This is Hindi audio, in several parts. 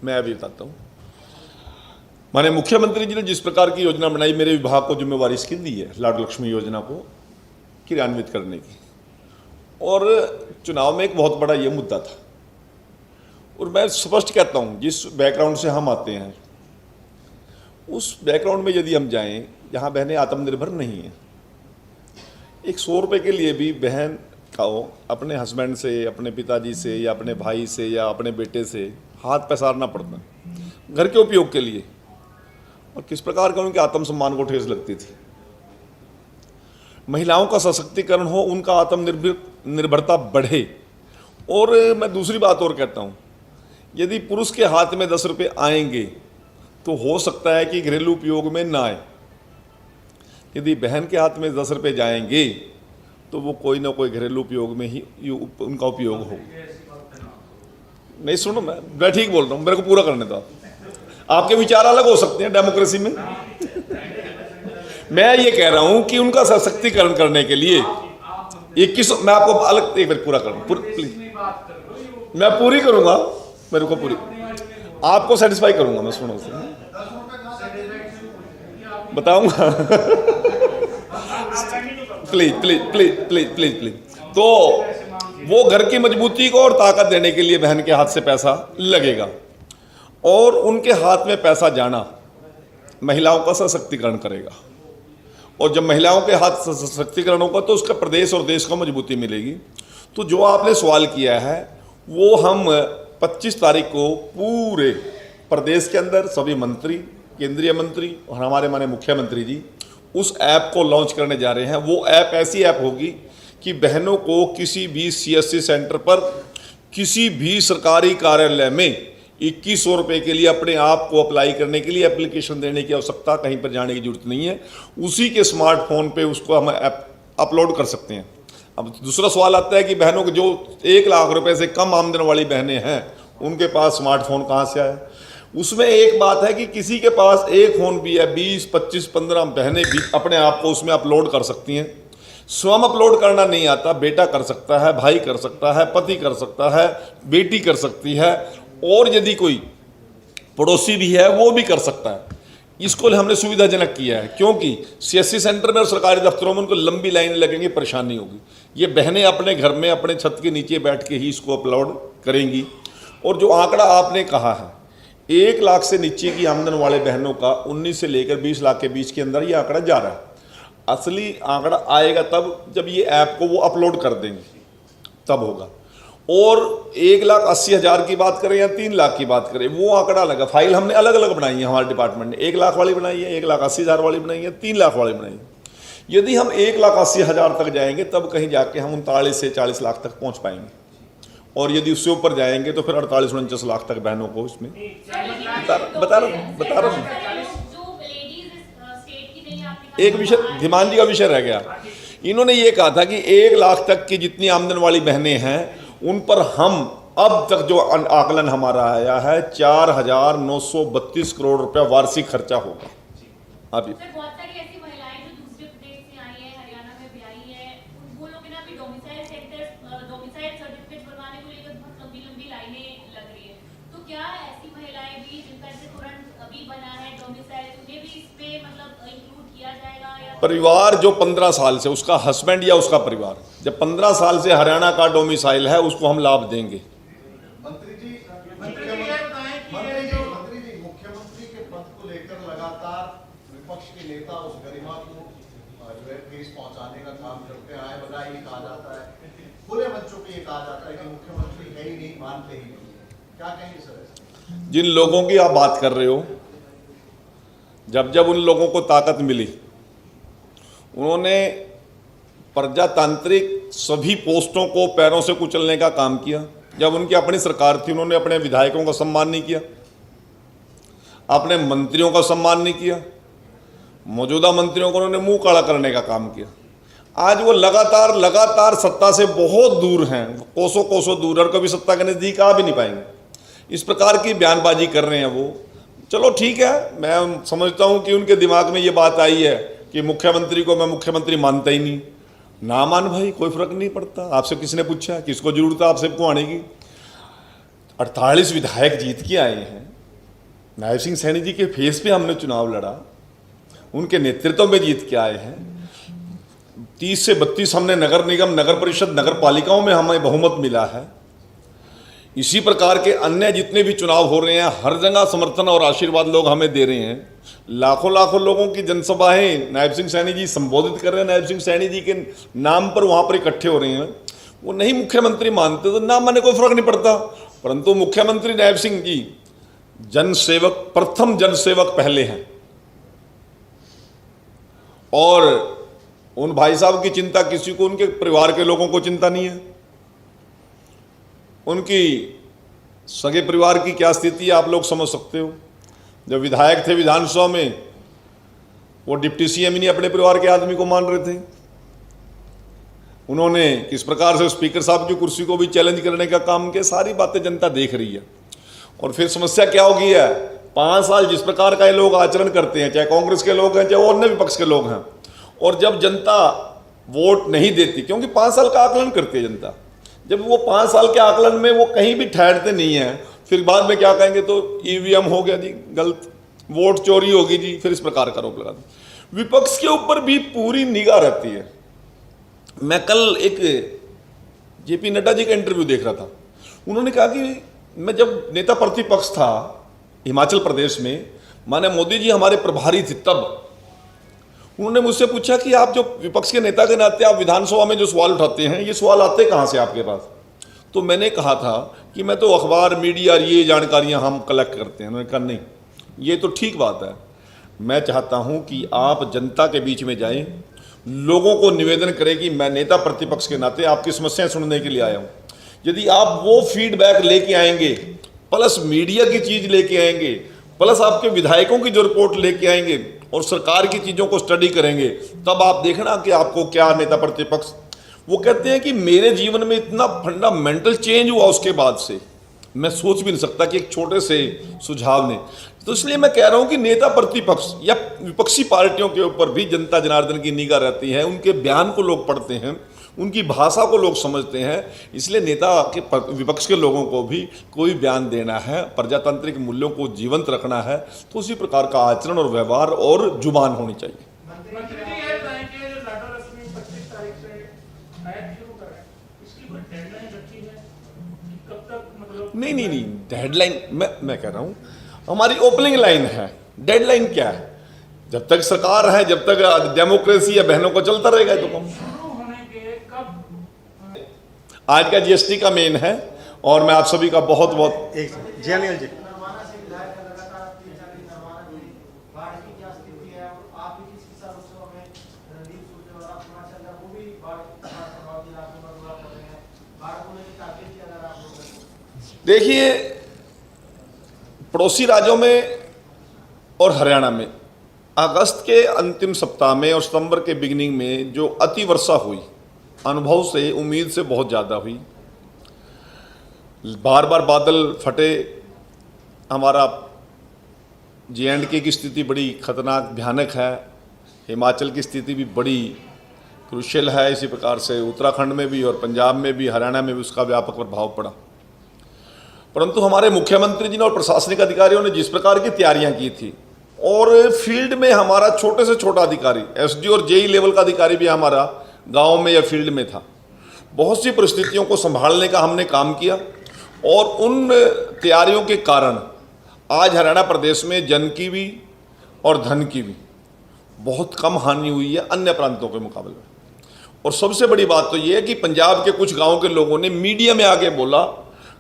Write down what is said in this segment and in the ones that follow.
मैं अभी बताता हूँ। माने मुख्यमंत्री जी ने जिस प्रकार की योजना बनाई, मेरे विभाग को जिम्मेवारी इसकी दी है लाडली लक्ष्मी योजना को क्रियान्वित करने की, और चुनाव में एक बहुत बड़ा ये मुद्दा था। और मैं स्पष्ट कहता हूँ, जिस बैकग्राउंड से हम आते हैं उस बैकग्राउंड में यदि हम जाएं जहाँ बहनें आत्मनिर्भर नहीं हैं, एक 100 रुपये के लिए भी बहन का अपने हस्बैंड से, अपने पिताजी से या अपने भाई से या अपने बेटे से हाथ पसारना पड़ता घर के उपयोग के लिए, और किस प्रकार का उनके आत्मसम्मान को ठेस लगती थी। महिलाओं का सशक्तिकरण हो, उनका आत्मनिर्भरता बढ़े। और मैं दूसरी बात और कहता हूँ, यदि पुरुष के हाथ में 10 रुपये आएंगे तो हो सकता है कि घरेलू उपयोग में ना आए। यदि बहन के हाथ में 10 रुपये जाएंगे तो वो कोई ना कोई घरेलू उपयोग में ही उनका उपयोग हो। नहीं सुनो, मैं ठीक बोल रहा हूँ, मेरे को पूरा करने दो। आपके विचार अलग हो सकते हैं डेमोक्रेसी में। मैं ये कह रहा हूं कि उनका सशक्तिकरण करने के लिए 21, मैं आपको अलग एक बार पूरा करूँ, प्लीज मैं पूरी करूंगा, मेरे को पूरी आपको सेटिस्फाई करूंगा, मैं सुनो से बताऊंगा। Please please please please please please. तो वो घर की मजबूती को और ताकत देने के लिए बहन के हाथ से पैसा लगेगा, और उनके हाथ में पैसा जाना महिलाओं का सशक्तिकरण करेगा। और जब महिलाओं के हाथ सशक्तिकरण होगा तो उसका प्रदेश और देश को मजबूती मिलेगी। तो जो आपने सवाल किया है वो हम 25 तारीख को पूरे प्रदेश के अंदर सभी मंत्री, केंद्रीय मंत्री और हमारे माननीय मुख्यमंत्री जी उस ऐप को लॉन्च करने जा रहे हैं। वो ऐप ऐसी ऐप होगी कि बहनों को किसी भी CSC सेंटर पर, किसी भी सरकारी कार्यालय में 2100 रुपये के लिए अपने आप को अप्लाई करने के लिए एप्लीकेशन देने की आवश्यकता, कहीं पर जाने की जरूरत नहीं है। उसी के स्मार्टफोन पे उसको हम ऐप अपलोड कर सकते हैं। अब दूसरा सवाल आता है कि बहनों को जो 1 लाख रुपए से कम आमदन वाली बहनें हैं उनके पास स्मार्टफोन कहाँ से आया। उसमें एक बात है कि किसी के पास एक फ़ोन भी है, 20, 25, 15 बहनें भी अपने आप को उसमें अपलोड कर सकती हैं। स्वयं अपलोड करना नहीं आता, बेटा कर सकता है, भाई कर सकता है, पति कर सकता है, बेटी कर सकती है, और यदि कोई पड़ोसी भी है वो भी कर सकता है। इसको हमने सुविधाजनक किया है, क्योंकि CSC सेंटर में और सरकारी दफ्तरों में उनको लंबी लाइन लगेंगी, परेशानी होगी। ये बहनें अपने घर में अपने छत के नीचे बैठ के ही इसको अपलोड करेंगी। और जो आंकड़ा आपने कहा है 1 लाख से नीचे की आमदन वाले बहनों का 19 से लेकर 20 लाख के बीच के अंदर ये आंकड़ा जा रहा है। असली आंकड़ा आएगा तब जब ये ऐप को वो अपलोड कर देंगे, तब होगा। और 1,80,000 की बात करें या 3 लाख की बात करें, वो आंकड़ा लगा। फाइल हमने अलग अलग बनाई है, हमारे डिपार्टमेंट ने 1 लाख वाली बनाई है, 1,80,000 वाली बनाई है, 3 लाख वाली बनाई है। यदि हम 1,80,000 तक जाएंगे तब कहीं जाके हम 39 से 40 लाख तक पहुंच पाएंगे, और यदि उससे ऊपर जाएंगे तो फिर 48-49 लाख तक बहनों को इसमें बता रहा हूँ। एक विषय धीमान जी का विषय रह गया। इन्होंने ये कहा था कि 1 लाख तक की जितनी आमदन वाली बहनें हैं उन पर हम अब तक जो आकलन हमारा आया है 4,932 करोड़ रुपया वार्षिक खर्चा होगा। अभी बहुत सारी ऐसी महिलाएं जो दूसरे प्रदेश से आई है, हरियाणा में भी आई है, वो लोग ना अभी डोमिसाइल सर्टिफिकेट बनवाने को लेकर बहुत लंबी लाइनें लग रही है। तो क्या ऐसी महिलाएं भी जिनका ऐसे तुरंत अभी बना है डोमिसाइल, उन्हें भी इस पे मतलब इंक्लूड किया जाएगा? या परिवार जो 15 साल से, उसका हस्बैंड या उसका परिवार जब 15 साल से हरियाणा का डोमिसाइल है उसको हम लाभ देंगे। मंत्री जी मुख्यमंत्री के पद को लेकर लगातार विपक्ष के नेता उस गरिमा को जो है ठेस पहुंचाने का काम करते आए। बजाय ये कहा जाता है, खुले मंचों पे ये कहा जाता है कि मुख्यमंत्री है ही नहीं, मानते ही नहीं। क्या कहेंगे सर? जिन लोगों की आप बात कर रहे हो, जब उन लोगों को ताकत मिली, उन्होंने प्रजातांत्रिक सभी पोस्टों को पैरों से कुचलने का काम किया। जब उनकी अपनी सरकार थी उन्होंने अपने विधायकों का सम्मान नहीं किया, अपने मंत्रियों का सम्मान नहीं किया, मौजूदा मंत्रियों को उन्होंने मुंह काला करने का काम किया। आज वो लगातार सत्ता से बहुत दूर हैं, कोसों दूर, और कभी सत्ता के नज़दीक आ भी नहीं पाएंगे। इस प्रकार की बयानबाजी कर रहे हैं वो। चलो ठीक है, मैं समझता हूँ कि उनके दिमाग में ये बात आई है कि मुख्यमंत्री को मैं मुख्यमंत्री मानता ही नहीं। ना मान भाई, कोई फर्क नहीं पड़ता। आपसे किसने पूछा, किसको जरूरत है आपसे को आने की? 48 विधायक जीत के आए हैं, नायब सिंह सैनी जी के फेस पे हमने चुनाव लड़ा, उनके नेतृत्व में जीत के आए हैं। 30 से 32 हमने नगर निगम, नगर परिषद, नगर पालिकाओं में हमें बहुमत मिला है। इसी प्रकार के अन्य जितने भी चुनाव हो रहे हैं, हर जगह समर्थन और आशीर्वाद लोग हमें दे रहे हैं। लाखों लाखों लोगों की जनसभाएं नायब सिंह सैनी जी संबोधित कर रहे हैं, नायब सिंह सैनी जी के नाम पर वहां पर इकट्ठे हो रहे हैं। वो नहीं मुख्यमंत्री मानते तो ना माने, कोई फर्क नहीं पड़ता, परंतु मुख्यमंत्री नायब सिंह जी जनसेवक, प्रथम जनसेवक पहले हैं। और उन भाई साहब की चिंता किसी को, उनके परिवार के लोगों को चिंता नहीं है। उनकी सगे परिवार की क्या स्थिति है आप लोग समझ सकते हो। जब विधायक थे विधानसभा में, वो डिप्टी सीएम ही नहीं अपने परिवार के आदमी को मान रहे थे। उन्होंने किस प्रकार से स्पीकर साहब की कुर्सी को भी चैलेंज करने का काम किया। सारी बातें जनता देख रही है। और फिर समस्या क्या होगी है, 5 साल जिस प्रकार का ये लोग आचरण करते हैं, चाहे कांग्रेस के लोग हैं चाहे अन्य विपक्ष के लोग हैं, और जब जनता वोट नहीं देती, क्योंकि 5 साल का आकलन करती है जनता, जब वो 5 साल के आकलन में वो कहीं भी ठहरते नहीं है, फिर बाद में क्या कहेंगे, तो ईवीएम हो गया जी गलत, वोट चोरी होगी जी, फिर इस प्रकार का आरोप लगाते। विपक्ष के ऊपर भी पूरी निगाह रहती है। मैं कल एक जेपी नड्डा जी का इंटरव्यू देख रहा था। उन्होंने कहा कि मैं जब नेता प्रतिपक्ष था हिमाचल प्रदेश में, माने मोदी जी हमारे प्रभारी थे, तब उन्होंने मुझसे पूछा कि आप जो विपक्ष के नेता के नाते आप विधानसभा में जो सवाल उठाते हैं, ये सवाल आते कहाँ से आपके पास? तो मैंने कहा था कि मैं तो अखबार, मीडिया, ये जानकारियाँ हम कलेक्ट करते हैं। उन्होंने कहा नहीं, ये तो ठीक बात है, मैं चाहता हूँ कि आप जनता के बीच में जाएं, लोगों को निवेदन करें कि मैं नेता प्रतिपक्ष के नाते आपकी समस्याएं सुनने के लिए आया हूँ। यदि आप वो फीडबैक लेके आएंगे, प्लस मीडिया की चीज़ लेके आएंगे, प्लस आपके विधायकों की जो रिपोर्ट लेके आएंगे और सरकार की चीज़ों को स्टडी करेंगे, तब आप देखना कि आपको क्या नेता प्रतिपक्ष। वो कहते हैं कि मेरे जीवन में इतना फंडामेंटल चेंज हुआ उसके बाद से, मैं सोच भी नहीं सकता कि एक छोटे से सुझाव ने। तो इसलिए मैं कह रहा हूं कि नेता प्रतिपक्ष या विपक्षी पार्टियों के ऊपर भी जनता जनार्दन की निगाह रहती है। उनके बयान को लोग पढ़ते हैं, उनकी भाषा को लोग समझते हैं। इसलिए नेता के विपक्ष के लोगों को भी कोई बयान देना है, प्रजातांत्रिक मूल्यों को जीवंत रखना है, तो उसी प्रकार का आचरण और व्यवहार और जुबान होनी चाहिए। नहीं, डेडलाइन मैं कह रहा हूँ, हमारी ओपनिंग लाइन है। डेडलाइन क्या है? जब तक सरकार है, जब तक डेमोक्रेसी या बहनों को चलता रहेगा। तो कम आज का जीएसटी का मेन है, और मैं आप सभी का बहुत बहुत जी अनिल जी देखिए, पड़ोसी राज्यों में और हरियाणा में अगस्त के अंतिम सप्ताह में और सितंबर के बिगिनिंग में जो अति वर्षा हुई, अनुभव से, उम्मीद से बहुत ज़्यादा हुई। बार बार बादल फटे। हमारा JNK की स्थिति बड़ी खतरनाक, भयानक है। हिमाचल की स्थिति भी बड़ी क्रूशियल है। इसी प्रकार से उत्तराखंड में भी और पंजाब में भी, हरियाणा में भी उसका व्यापक प्रभाव पड़ा। परंतु हमारे मुख्यमंत्री जी ने और प्रशासनिक अधिकारियों ने जिस प्रकार की तैयारियां की थी, और फील्ड में हमारा छोटे से छोटा अधिकारी, SD और JE लेवल का अधिकारी भी हमारा गांव में या फील्ड में था, बहुत सी परिस्थितियों को संभालने का हमने काम किया। और उन तैयारियों के कारण आज हरियाणा प्रदेश में जन की भी और धन की भी बहुत कम हानि हुई है अन्य प्रांतों के मुकाबले में। और सबसे बड़ी बात तो ये है कि पंजाब के कुछ गाँव के लोगों ने मीडिया में आके बोला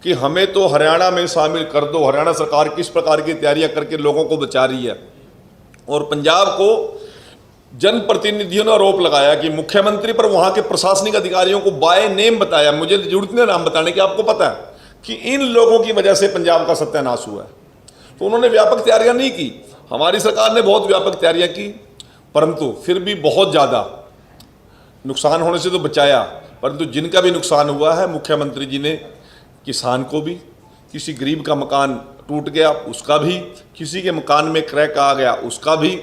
कि हमें तो हरियाणा में शामिल कर दो, हरियाणा सरकार किस प्रकार की तैयारियां करके लोगों को बचा रही है। और पंजाब को जनप्रतिनिधियों ने आरोप लगाया कि मुख्यमंत्री पर वहां के प्रशासनिक अधिकारियों को बाय नेम बताया, मुझे जरूरत नहीं नाम बताने की, आपको पता है कि इन लोगों की वजह से पंजाब का सत्यानाश हुआ है। तो उन्होंने व्यापक तैयारियां नहीं की। हमारी सरकार ने बहुत व्यापक तैयारियां की, परंतु फिर भी बहुत ज़्यादा नुकसान होने से तो बचाया। परंतु जिनका भी नुकसान हुआ है, मुख्यमंत्री जी ने किसान को भी, किसी गरीब का मकान टूट गया उसका भी, किसी के मकान में क्रैक आ गया उसका भी,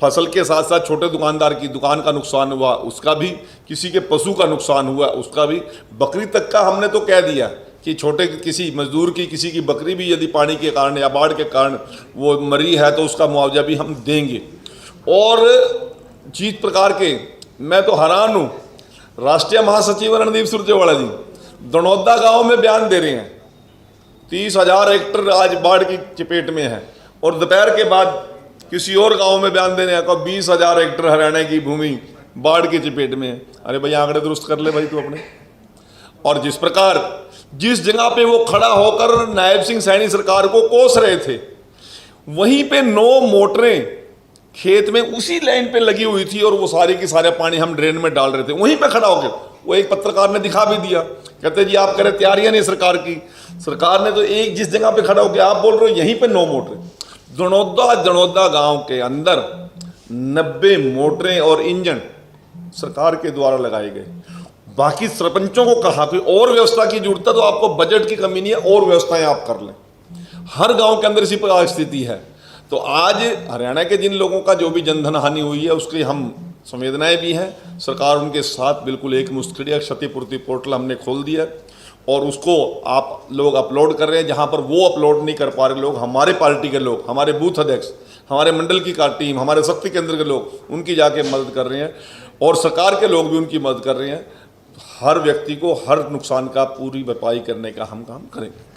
फसल के साथ साथ छोटे दुकानदार की दुकान का नुकसान हुआ उसका भी, किसी के पशु का नुकसान हुआ उसका भी, बकरी तक का हमने तो कह दिया कि छोटे किसी मजदूर की किसी की बकरी भी यदि पानी के कारण या बाढ़ के कारण वो मरी है तो उसका मुआवजा भी हम देंगे। और जिस प्रकार के, मैं तो हैरान हूँ, राष्ट्रीय महासचिव रणदीप सुरजेवाला जी दनौदा गांव में बयान दे रहे हैं 30,000 हेक्टेयर आज बाढ़ की चपेट में है, और दोपहर के बाद किसी और गांव में बयान दे रहे हैं 20,000 हेक्टेयर हरियाणा की भूमि बाढ़ की चपेट में है। अरे भाई आंकड़े दुरुस्त कर ले भाई तू अपने। और जिस प्रकार जिस जगह पे वो खड़ा होकर नायब सिंह सैनी सरकार को कोस रहे थे, वहीं पे 9 मोटरें खेत में उसी लाइन पे लगी हुई थी और वो सारी की सारे पानी हम ड्रेन में डाल रहे थे, वहीं पे खड़ा होकर वो एक पत्रकार ने दिखा भी दिया, कहते जी आप कह रहे तैयारियां नहीं सरकार की, सरकार ने तो एक जिस जगह पे खड़ा होकर आप बोल रहे हो यहीं पे 9 मोटरें। दनौदा गांव के अंदर 90 मोटरें और इंजन सरकार के द्वारा लगाए गए। बाकी सरपंचों को कहा कि और व्यवस्था की जरूरत है तो आपको बजट की कमी नहीं है, और व्यवस्थाएं आप कर लें। हर गांव के अंदर इसी प्रकार स्थिति है। तो आज हरियाणा के जिन लोगों का जो भी जनधन हानि हुई है उसकी हम संवेदनाएं भी हैं, सरकार उनके साथ बिल्कुल एक मुश्त खड़ी है। क्षतिपूर्ति पोर्टल हमने खोल दिया और उसको आप लोग अपलोड कर रहे हैं। जहां पर वो अपलोड नहीं कर पा रहे लोग, हमारे पार्टी के लोग, हमारे बूथ अध्यक्ष, हमारे मंडल की टीम, हमारे शक्ति केंद्र के लोग उनकी जाके मदद कर रहे हैं और सरकार के लोग भी उनकी मदद कर रहे हैं। हर व्यक्ति को हर नुकसान का पूरी भरपाई करने का हम काम करेंगे।